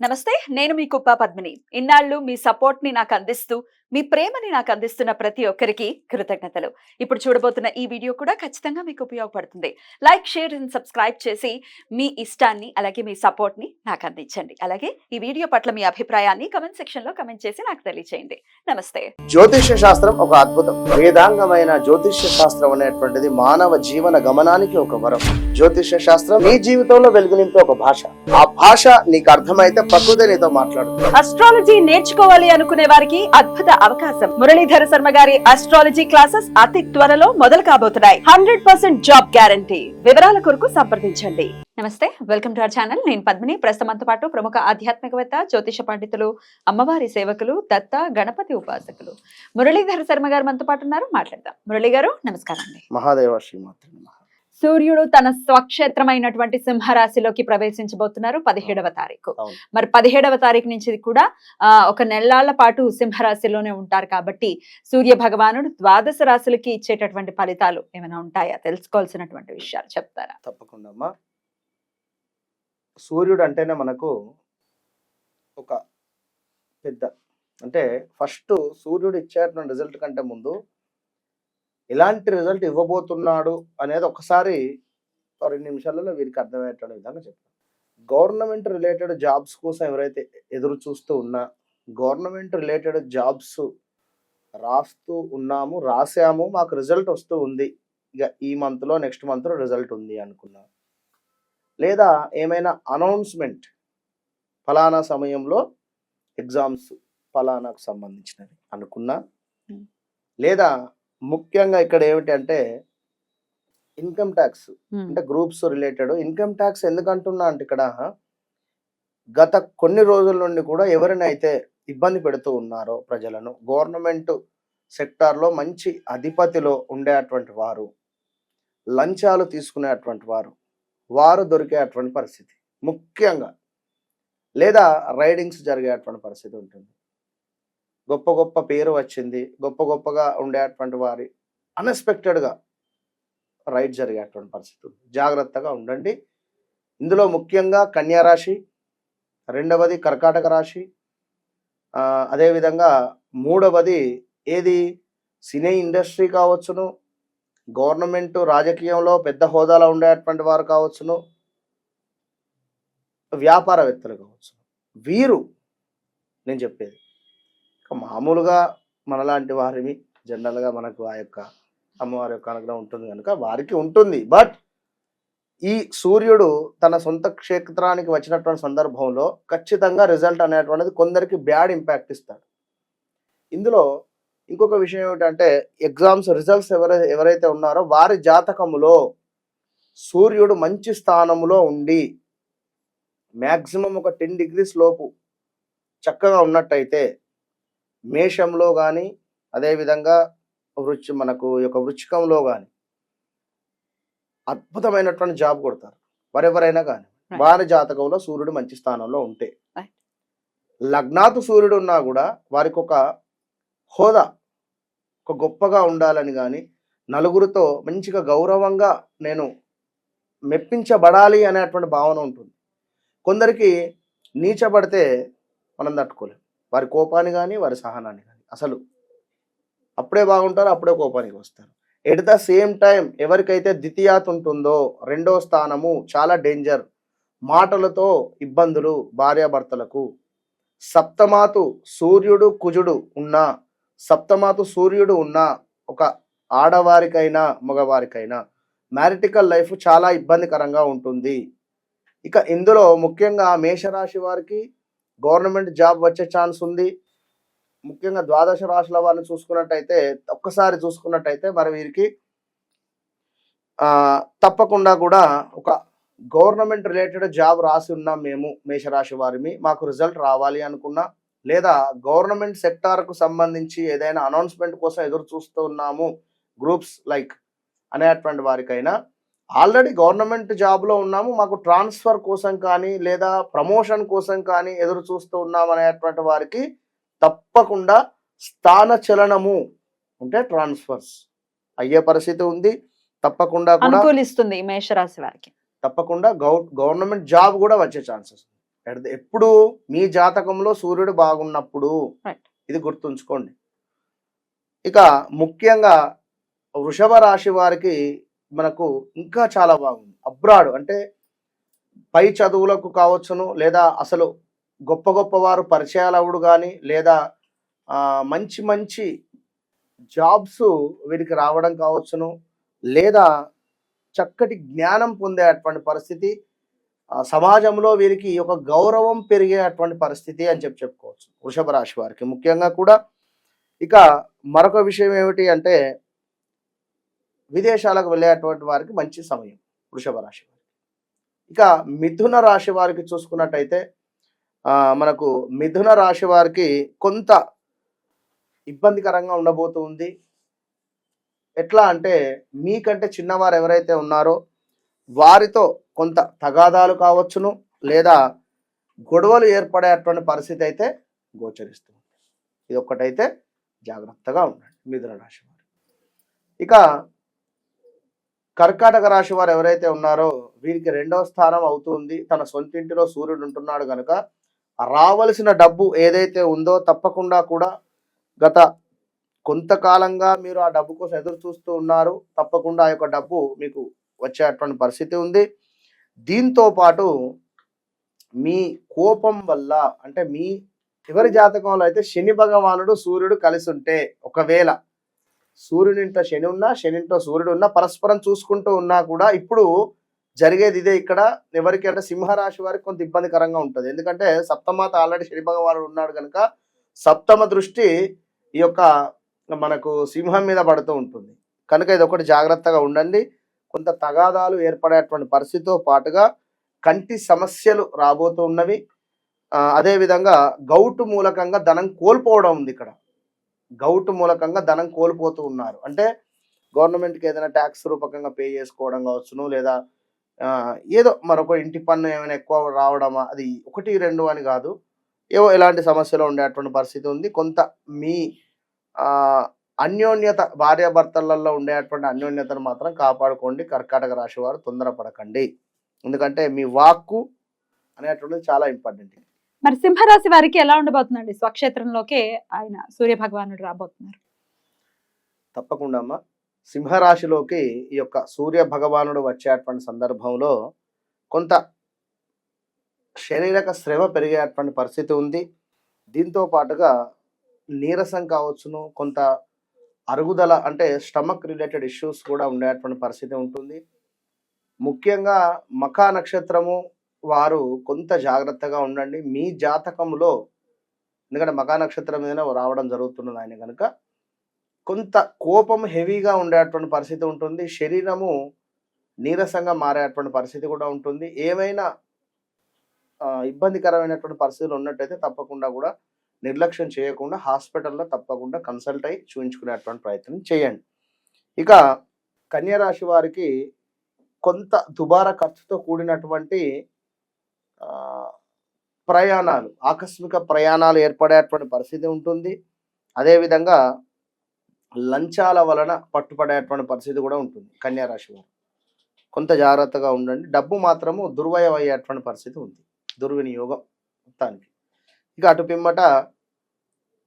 నమస్తే, నేను మీ కుప్ప పద్మిని. ఇన్నాళ్ళు మీ సపోర్ట్ ని నాకు అందిస్తూ, మీ ప్రేమని నాకు అందిస్తున్న ప్రతి ఒక్కరికి కృతజ్ఞతలు. ఇప్పుడు చూడబోతున్న ఈ వీడియో కూడా ఖచ్చితంగా మీకు ఉపయోగపడుతుంది. లైక్, షేర్ అండ్ సబ్స్క్రైబ్ చేసి మీ ఇష్టాన్ని అలాగే మీ సపోర్ట్ ని నాకు అందించండి. అలాగే ఈ వీడియో పట్ల మీ అభిప్రాయాన్ని కమెంట్ సెక్షన్ లో కమెంట్ చేసి నాకు తెలియజేయండి. నమస్తే. జ్యోతిష్య శాస్త్రం ఒక అద్భుతం. వేదాంగమైన జ్యోతిష్య శాస్త్రం అనేటువంటిది మానవ జీవన గమనానికి ఒక వరం. జ్యోతిష్య శాస్త్రం నీ జీవితంలో వెలుగునింపే ఒక భాష. ఆ భాష నీకు అర్థమైతే ప్రకృతి నీతో మాట్లాడుతుంది. అస్ట్రాలజీ నేర్చుకోవాలి అనుకునే వారికి అద్భుత అవకాశం. మురళీధర శర్మ గారి అస్ట్రాలజీ క్లాసెస్ అతి త్వరలో మొదలు కాబోతున్నాయి. 100% జాబ్ గ్యారంటీ. వివరాల కొరకు సంప్రదించండి. నమస్తే, వెల్కమ్ టు అవర్ ఛానల్. నేను పద్మిని. ప్రస్తుతంతో పాటు ప్రముఖ ఆధ్యాత్మికవేత్త, జ్యోతిష పండితులు, అమ్మవారి సేవకులు, దత్త గణపతి ఉపాసకులు మురళీధర శర్మ గారు మనతో పాటు ఉన్నారు. మాట్లాడదాం. మురళి గారు నమస్కారం అండి. మహాదేవ శ్రీమాత్రి. సూర్యుడు తన స్వక్షేత్రమైనటువంటి సింహరాశిలోకి ప్రవేశించబోతున్నారు 17వ తారీఖు. మరి 17వ తారీఖు నుంచి కూడా ఒక నెలల పాటు సింహరాశిలోనే ఉంటారు కాబట్టి సూర్య భగవానుడు ద్వాదశ రాశులకి ఇచ్చేటటువంటి ఫలితాలు ఏమైనా ఉంటాయా? తెలుసుకోవాల్సినటువంటి విషయాలు చెప్తారా? తప్పకుండా అమ్మా. సూర్యుడు అంటేనే మనకు ఒక పెద్ద అంటే ఫస్ట్ సూర్యుడు ఇచ్చేటువంటి రిజల్ట్ కంటే ముందు ఎలాంటి రిజల్ట్ ఇవ్వబోతున్నాడు అనేది ఒకసారి 2 నిమిషాలలో వీరికి అర్థమయ్యేటువంటి విధంగా చెప్తాను. గవర్నమెంట్ రిలేటెడ్ జాబ్స్ కోసం ఎవరైతే ఎదురు చూస్తూ ఉన్నా, గవర్నమెంట్ రిలేటెడ్ జాబ్స్ రాస్తూ ఉన్నాము, రాసాము, మాకు రిజల్ట్ వస్తూ ఉంది, ఇక ఈ మంత్లో నెక్స్ట్ మంత్లో రిజల్ట్ ఉంది అనుకున్నా, లేదా ఏమైనా అనౌన్స్మెంట్ ఫలానా సమయంలో ఎగ్జామ్స్ ఫలానాకు సంబంధించినవి అనుకున్నా, లేదా ముఖ్యంగా ఇక్కడ ఏమిటి అంటే ఇన్కమ్ ట్యాక్స్ అంటే గ్రూప్స్ రిలేటెడ్ ఇన్కమ్ ట్యాక్స్ ఎందుకంటున్నా అంటే ఇక్కడ గత కొన్ని రోజుల నుండి కూడా ఎవరినైతే ఇబ్బంది పెడుతూ ఉన్నారో ప్రజలను, గవర్నమెంట్ సెక్టార్లో మంచి అధిపతిలో ఉండేటువంటి వారు, లంచాలు తీసుకునేటువంటి వారు దొరికేటువంటి పరిస్థితి ముఖ్యంగా, లేదా రైడింగ్స్ జరిగేటువంటి పరిస్థితి ఉంటుంది. గొప్ప గొప్ప పేరు వచ్చింది, గొప్పగా ఉండేటువంటి వారి అన్ఎక్స్పెక్టెడ్గా రైడ్ జరిగేటువంటి పరిస్థితి ఉంది. జాగ్రత్తగా ఉండండి. ఇందులో ముఖ్యంగా కన్యా రాశి, రెండవది కర్కాటక రాశి, అదేవిధంగా మూడవది ఏది సినీ ఇండస్ట్రీ కావచ్చును, గవర్నమెంట్ రాజకీయంలో పెద్ద హోదాలో ఉండేటువంటి వారు కావచ్చును, వ్యాపారవేత్తలు కావచ్చు. వీరు నేను చెప్పేది మామూలుగా మనలాంటి వారిని జనరల్గా మనకు ఆ యొక్క అమ్మవారి యొక్క అనుగ్రహం ఉంటుంది కనుక వారికి ఉంటుంది. బట్ ఈ సూర్యుడు తన సొంత క్షేత్రానికి వచ్చినటువంటి సందర్భంలో ఖచ్చితంగా రిజల్ట్ అనేటువంటిది కొందరికి బ్యాడ్ ఇంపాక్ట్ ఇస్తాడు. ఇందులో ఇంకొక విషయం ఏమిటంటే ఎగ్జామ్స్ రిజల్ట్స్ ఎవరైతే ఉన్నారో వారి జాతకములో సూర్యుడు మంచి స్థానములో ఉండి మ్యాక్సిమం ఒక 10 degrees లోపు చక్కగా ఉన్నట్టయితే మేషంలో కానీ, అదేవిధంగా మనకు యొక్క వృచ్చికంలో కానీ అద్భుతమైనటువంటి జాబ్ కొడతారు వారెవరైనా కానీ. వారి జాతకంలో సూర్యుడు మంచి స్థానంలో ఉంటే, లగ్నాతు సూర్యుడు ఉన్నా కూడా వారికి ఒక హోదా, ఒక గొప్పగా ఉండాలని కానీ, నలుగురితో మంచిగా గౌరవంగా నేను మెప్పించబడాలి అనేటువంటి భావన ఉంటుంది. కొందరికి నీచబడితే మనం తట్టుకోలేం. వారి కోపాన్ని కానీ, వారి సహనాన్ని కానీ, అసలు అప్పుడే బాగుంటారు, అప్పుడే కోపానికి వస్తారు. ఎట్ ద సేమ్ టైం ఎవరికైతే ద్వితీయాత్ ఉంటుందో, రెండో స్థానము చాలా డేంజర్. మాటలతో ఇబ్బందులు భార్యాభర్తలకు. సప్తమాతు సూర్యుడు కుజుడు ఉన్నా, సప్తమాతు సూర్యుడు ఉన్నా ఒక ఆడవారికైనా మగవారికైనా మ్యారిటికల్ లైఫ్ చాలా ఇబ్బందికరంగా ఉంటుంది. ఇక ఇందులో ముఖ్యంగా మేషరాశి వారికి గవర్నమెంట్ జాబ్ వచ్చే ఛాన్స్ ఉంది. ముఖ్యంగా ద్వాదశ రాశుల వారిని చూసుకున్నట్టయితే, ఒక్కసారి చూసుకున్నట్టయితే మరి వీరికి తప్పకుండా కూడా ఒక గవర్నమెంట్ రిలేటెడ్ జాబ్ రాసి ఉన్నాం మేము మేషరాశి వారిని, మాకు రిజల్ట్ రావాలి అనుకున్నా, లేదా గవర్నమెంట్ సెక్టార్కు సంబంధించి ఏదైనా అనౌన్స్మెంట్ కోసం ఎదురు చూస్తూ ఉన్నాము గ్రూప్స్ లైక్ అనేటువంటి వారికైనా, ఆల్రెడీ గవర్నమెంట్ జాబ్లో ఉన్నాము, మాకు ట్రాన్స్ఫర్ కోసం కానీ లేదా ప్రమోషన్ కోసం కానీ ఎదురు చూస్తూ ఉన్నాము అనేటువంటి వారికి తప్పకుండా స్థాన చలనము అంటే ట్రాన్స్ఫర్స్ అయ్యే పరిస్థితి ఉంది. తప్పకుండా కూడా అనుకూలిస్తుంది మేషరాశి వారికి. తప్పకుండా గవర్నమెంట్ జాబ్ కూడా వచ్చే ఛాన్సెస్. ఎప్పుడు మీ జాతకంలో సూర్యుడు బాగున్నప్పుడు, Right. ఇది గుర్తుంచుకోండి. ఇక ముఖ్యంగా వృషభ రాశి వారికి మనకు ఇంకా చాలా బాగుంది. అబ్రాడ్ అంటే పై చదువులకు కావచ్చును, లేదా అసలు గొప్ప గొప్ప వారు పరిచయాలు అవుడు కానీ, లేదా మంచి మంచి జాబ్స్ వీరికి రావడం కావచ్చును, లేదా చక్కటి జ్ఞానం పొందేటువంటి పరిస్థితి, సమాజంలో వీరికి ఒక గౌరవం పెరిగేటువంటి పరిస్థితి అని చెప్పుకోవచ్చు వృషభ రాశి వారికి ముఖ్యంగా కూడా. ఇక మరొక విషయం ఏమిటి అంటే విదేశాలకు వెళ్ళేటువంటి వారికి మంచి సమయం వృషభ రాశి వారికి. ఇక మిథున రాశి వారికి చూసుకున్నట్టయితే మనకు మిథున రాశి వారికి కొంత ఇబ్బందికరంగా ఉండబోతుంది. ఎట్లా అంటే మీకంటే చిన్నవారు ఎవరైతే ఉన్నారో వారితో కొంత తగాదాలు కావచ్చును, లేదా గొడవలు ఏర్పడేటువంటి పరిస్థితి అయితే గోచరిస్తుంది. ఇది ఒక్కటైతే జాగ్రత్తగా ఉండండి మిథున రాశి వారు. ఇక కర్కాటక రాశి వారు ఎవరైతే ఉన్నారో వీరికి 2వ స్థానం అవుతుంది. తన సొంతింటిలో సూర్యుడు ఉంటున్నాడు కనుక రావలసిన డబ్బు ఏదైతే ఉందో తప్పకుండా కూడా గత కొంతకాలంగా మీరు ఆ డబ్బు కోసం ఎదురు చూస్తూ ఉన్నారు. తప్పకుండా ఆ యొక్క డబ్బు మీకు వచ్చేటువంటి పరిస్థితి ఉంది. దీంతో పాటు మీ కోపం వల్ల అంటే మీ చివరి జాతకంలో అయితే శని భగవానుడు సూర్యుడు కలిసి ఉంటే, ఒకవేళ సూర్యునింట శని ఉన్నా శనింటో సూర్యుడు ఉన్నా పరస్పరం చూసుకుంటూ ఉన్నా కూడా ఇప్పుడు జరిగేది ఇదే. ఇక్కడ ఎవరికి అంటే సింహరాశి వారికి కొంత ఇబ్బందికరంగా ఉంటుంది. ఎందుకంటే సప్తమాత ఆల్రెడీ శని భగవానుడు ఉన్నాడు కనుక సప్తమ దృష్టి ఈ యొక్క మనకు సింహం మీద పడుతూ ఉంటుంది కనుక ఇది ఒకటి జాగ్రత్తగా ఉండండి. కొంత తగాదాలు ఏర్పడేటువంటి పరిస్థితితో పాటుగా కంటి సమస్యలు రాబోతూ ఉన్నవి. అదేవిధంగా గౌటు మూలకంగా ధనం కోల్పోవడం ఉంది. ఇక్కడ గౌటు మూలకంగా ధనం కోల్పోతూ ఉన్నారు. అంటే గవర్నమెంట్కి ఏదైనా ట్యాక్స్ రూపకంగా పే చేసుకోవడం కావచ్చును, లేదా ఏదో మరొక ఇంటి పన్ను ఏమైనా ఎక్కువ రావడమా, అది 1, 2 అని కాదు, ఏవో ఎలాంటి సమస్యలు ఉండేటువంటి పరిస్థితి ఉంది. కొంత మీ అన్యోన్యత భార్యాభర్తలలో ఉండేటువంటి అన్యోన్యతను మాత్రం కాపాడుకోండి. కర్కాటక రాశి వారు తొందరపడకండి, ఎందుకంటే మీ వాక్కు అనేటువంటిది చాలా ఇంపార్టెంట్. మరి సింహరాశి వారికి ఎలా ఉండబోతుందండి? స్వక్షేత్రంలోకి ఆయన సూర్య భగవానుడు రాబోతున్నారు. తప్పకుండా అమ్మా, సింహరాశిలోకి ఈ యొక్క సూర్య భగవానుడు వచ్చేటువంటి సందర్భంలో కొంత శారీరక శ్రమ పెరిగేటువంటి పరిస్థితి ఉంది. దీంతో పాటుగా నీరసం కావచ్చును, కొంత అరుగుదల అంటే స్టమక్ రిలేటెడ్ ఇష్యూస్ కూడా ఉండేటువంటి పరిస్థితి ఉంటుంది. ముఖ్యంగా మఖా నక్షత్రము వారు కొంత జాగ్రత్తగా ఉండండి మీ జాతకంలో, ఎందుకంటే మఖా నక్షత్రం మీద రావడం జరుగుతున్నది ఆయన కనుక కొంత కోపం హెవీగా ఉండేటువంటి పరిస్థితి ఉంటుంది. శరీరము నీరసంగా మారేటువంటి పరిస్థితి కూడా ఉంటుంది. ఏమైనా ఇబ్బందికరమైనటువంటి పరిస్థితులు ఉన్నట్టయితే తప్పకుండా కూడా నిర్లక్ష్యం చేయకుండా హాస్పిటల్లో తప్పకుండా కన్సల్ట్ అయ్యి చూపించుకునేటువంటి ప్రయత్నం చేయండి. ఇక కన్యరాశి వారికి కొంత దుబారా ఖర్చుతో కూడినటువంటి ప్రయాణాలు, ఆకస్మిక ప్రయాణాలు ఏర్పడేటువంటి పరిస్థితి ఉంటుంది. అదేవిధంగా లంచాల వలన పట్టుపడేటువంటి పరిస్థితి కూడా ఉంటుంది. కన్యారాశి వారు కొంత జాగ్రత్తగా ఉండండి. డబ్బు మాత్రము దుర్వ్యయం అయ్యేటువంటి పరిస్థితి ఉంది, దుర్వినియోగం మొత్తానికి. ఇక అటు పిమ్మట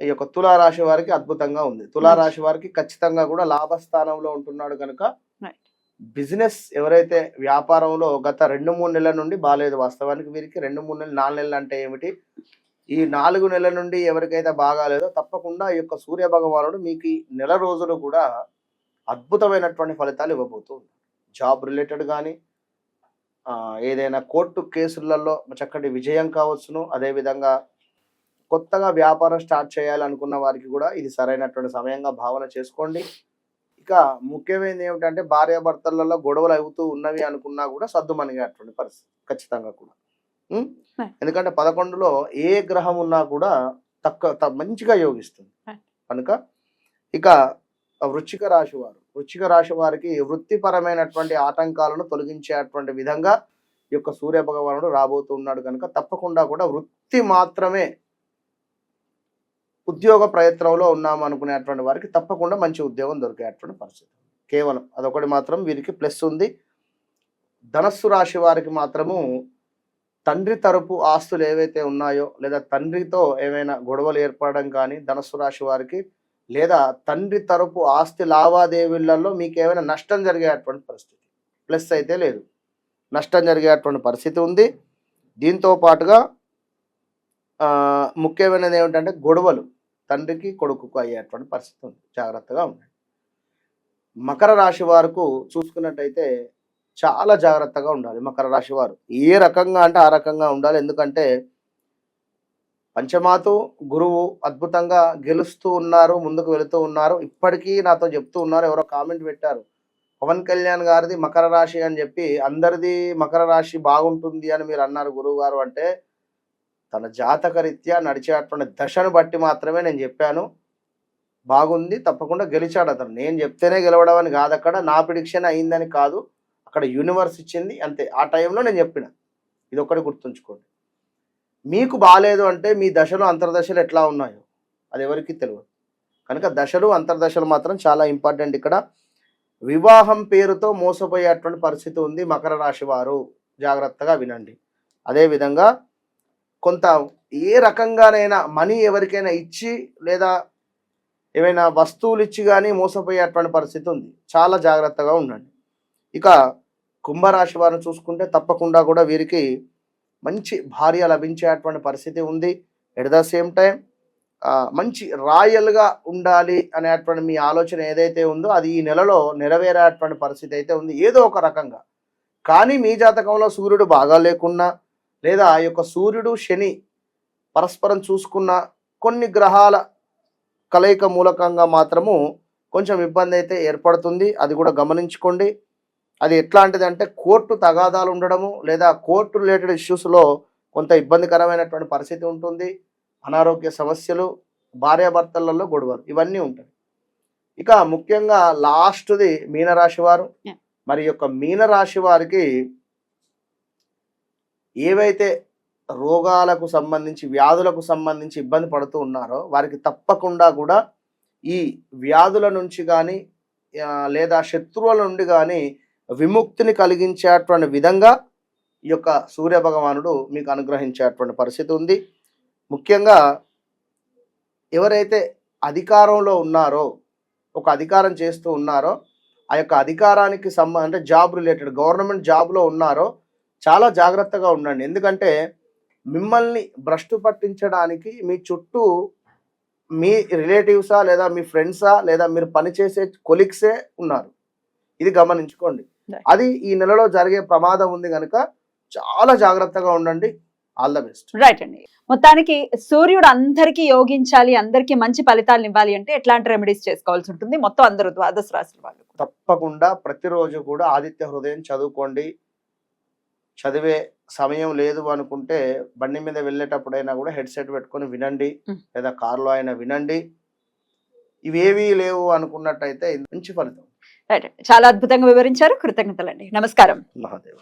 ఈ యొక్క తులారాశి వారికి అద్భుతంగా ఉంది. తులారాశి వారికి ఖచ్చితంగా కూడా లాభస్థానంలో ఉంటున్నాడు కనుక బిజినెస్ ఎవరైతే వ్యాపారంలో గత 2-3 నెలల నుండి బాగాలేదు, వాస్తవానికి వీరికి 2-3 నెలలు 4 నెలలు అంటే ఏమిటి, ఈ 4 నెలల నుండి ఎవరికైతే బాగాలేదో తప్పకుండా ఈ యొక్క సూర్య భగవానుడు మీకు ఈ నెల రోజులు కూడా అద్భుతమైనటువంటి ఫలితాలు ఇవ్వబోతుంది. జాబ్ రిలేటెడ్ కానీ ఏదైనా కోర్టు కేసులలో చక్కటి విజయం కావచ్చును. అదేవిధంగా కొత్తగా వ్యాపారం స్టార్ట్ చేయాలనుకున్న వారికి కూడా ఇది సరైనటువంటి సమయంగా భావన చేసుకోండి. ఇక ముఖ్యమైనది ఏమిటంటే భార్యాభర్తలలో గొడవలు అవుతూ ఉన్నవి అనుకున్నా కూడా సర్దుమణిగేటువంటి పరిస్థితి ఖచ్చితంగా కూడా. ఎందుకంటే 11లో ఏ గ్రహం ఉన్నా కూడా మంచిగా యోగిస్తుంది కనుక. ఇక వృశ్చిక రాశి వారికి వృత్తిపరమైనటువంటి ఆటంకాలను తొలగించేటువంటి విధంగా ఈ యొక్క సూర్య భగవానుడు రాబోతున్నాడు కనుక తప్పకుండా కూడా వృత్తి మాత్రమే ఉద్యోగ ప్రయత్నంలో ఉన్నాము అనుకునేటువంటి వారికి తప్పకుండా మంచి ఉద్యోగం దొరికేటువంటి పరిస్థితి. కేవలం అదొకటి మాత్రం వీరికి ప్లస్ ఉంది. ధనస్సు రాశి వారికి మాత్రము తండ్రి తరపు ఆస్తులు ఏవైతే ఉన్నాయో లేదా తండ్రితో ఏమైనా గొడవలు ఏర్పడడం కానీ ధనుస్సు రాశి వారికి, లేదా తండ్రి తరపు ఆస్తి లావాదేవీలలో మీకు ఏమైనా నష్టం జరిగేటువంటి పరిస్థితి, ప్లస్ అయితే లేదు, నష్టం జరిగేటువంటి పరిస్థితి ఉంది. దీంతో పాటుగా ముఖ్యమైనది ఏమిటంటే గొడవలు తండ్రికి కొడుకుకు అయ్యేటువంటి పరిస్థితి ఉంది, జాగ్రత్తగా ఉండండి. మకర రాశి వారికి చూసుకున్నట్టయితే చాలా జాగ్రత్తగా ఉండాలి. మకర రాశి వారు ఏ రకంగా అంటే ఆ రకంగా ఉండాలి. ఎందుకంటే పంచమాతు గురువు అద్భుతంగా గెలుస్తూ ఉన్నారు, ముందుకు వెళుతూ ఉన్నారు. ఇప్పటికీ నాతో చెప్తూ ఉన్నారు, ఎవరో కామెంట్ పెట్టారు, పవన్ కళ్యాణ్ గారిది మకర రాశి అని చెప్పి అందరిది మకర రాశి బాగుంటుంది అని మీరు అన్నారు గురువు గారు. అంటే తన జాతక రీత్యా నడిచేటువంటి దశను బట్టి మాత్రమే నేను చెప్పాను. బాగుంది, తప్పకుండా గెలిచాడు అతను. నేను చెప్తేనే గెలవడం అని కాదు, అక్కడ నా ప్రిడిక్షన్ అయిందని కాదు, అక్కడ యూనివర్స్ ఇచ్చింది అంతే. ఆ టైంలో నేను చెప్పిన, ఇది ఒక్కటి గుర్తుంచుకోండి. మీకు బాగాలేదు అంటే మీ దశలు అంతర్దశలు ఎట్లా ఉన్నాయో అది ఎవరికి తెలియదు. కనుక దశలు అంతర్దశలు మాత్రం చాలా ఇంపార్టెంట్. ఇక్కడ వివాహం పేరుతో మోసపోయేటువంటి పరిస్థితి ఉంది. మకర రాశి వారు జాగ్రత్తగా వినండి. అదేవిధంగా కొంత ఏ రకంగానైనా మనీ ఎవరికైనా ఇచ్చి లేదా ఏమైనా వస్తువులు ఇచ్చి కానీ మోసపోయేటువంటి పరిస్థితి ఉంది, చాలా జాగ్రత్తగా ఉండండి. ఇక కుంభరాశి వారిని చూసుకుంటే తప్పకుండా కూడా వీరికి మంచి భార్య లభించేటువంటి పరిస్థితి ఉంది. ఎట్ ద సేమ్ టైం మంచి రాయల్గా ఉండాలి అనేటువంటి మీ ఆలోచన ఏదైతే ఉందో అది ఈ నెలలో నెరవేరేటువంటి పరిస్థితి అయితే ఉంది ఏదో ఒక రకంగా. కానీ మీ జాతకంలో సూర్యుడు బాగా లేకున్నా లేదా ఆ యొక్క సూర్యుడు శని పరస్పరం చూసుకున్న కొన్ని గ్రహాల కలయిక మూలకంగా మాత్రము కొంచెం ఇబ్బంది అయితే ఏర్పడుతుంది. అది కూడా గమనించుకోండి. అది ఎట్లాంటిది అంటే కోర్టు తగాదాలు ఉండడము లేదా కోర్టు రిలేటెడ్ ఇష్యూస్లో కొంత ఇబ్బందికరమైనటువంటి పరిస్థితి ఉంటుంది. అనారోగ్య సమస్యలు, భార్యాభర్తలలో గొడవలు, ఇవన్నీ ఉంటాయి. ఇక ముఖ్యంగా లాస్ట్ది మీనరాశి వారు. మరి యొక్క మీనరాశి వారికి ఏవైతే రోగాలకు సంబంధించి వ్యాధులకు సంబంధించి ఇబ్బంది పడుతూ ఉన్నారో వారికి తప్పకుండా కూడా ఈ వ్యాధుల నుంచి కానీ లేదా శత్రువుల నుండి కానీ విముక్తిని కలిగించేటువంటి విధంగా ఈ యొక్క సూర్య భగవానుడు మీకు అనుగ్రహించేటువంటి పరిస్థితి ఉంది. ముఖ్యంగా ఎవరైతే అధికారంలో ఉన్నారో, ఒక అధికారం చేస్తూ ఉన్నారో, ఆ యొక్క అధికారానికి అంటే జాబ్ రిలేటెడ్ గవర్నమెంట్ జాబ్లో ఉన్నారో చాలా జాగ్రత్తగా ఉండండి. ఎందుకంటే మిమ్మల్ని భ్రష్టు పట్టించడానికి మీ చుట్టూ మీ రిలేటివ్సా లేదా మీ ఫ్రెండ్సా లేదా మీరు పనిచేసే కొలీగ్సే ఉన్నారు. ఇది గమనించుకోండి. అది ఈ నెలలో జరిగే ప్రమాదం ఉంది కనుక చాలా జాగ్రత్తగా ఉండండి. All the best. రైట్ అండి. మొత్తానికి సూర్యుడు అందరికీ యోగించాలి, అందరికీ మంచి ఫలితాలను ఇవ్వాలి అంటే ఎట్లాంటి రెమెడీస్ చేసుకోవాల్సి ఉంటుంది మొత్తం అందరూ ద్వాదశ రాశుల వాళ్ళు? తప్పకుండా ప్రతిరోజు కూడా ఆదిత్య హృదయం చదువుకోండి. చదివే సమయం లేదు అనుకుంటే బండి మీద వెళ్ళేటప్పుడైనా కూడా హెడ్సెట్ పెట్టుకొని వినండి, లేదా కారులో అయినా వినండి. ఇవేవీ లేవు అనుకున్నట్టయితే మంచి ఫలితం. రైట్. చాలా అద్భుతంగా వివరించారు. కృతజ్ఞతలండి. నమస్కారం. మహాదేవ్.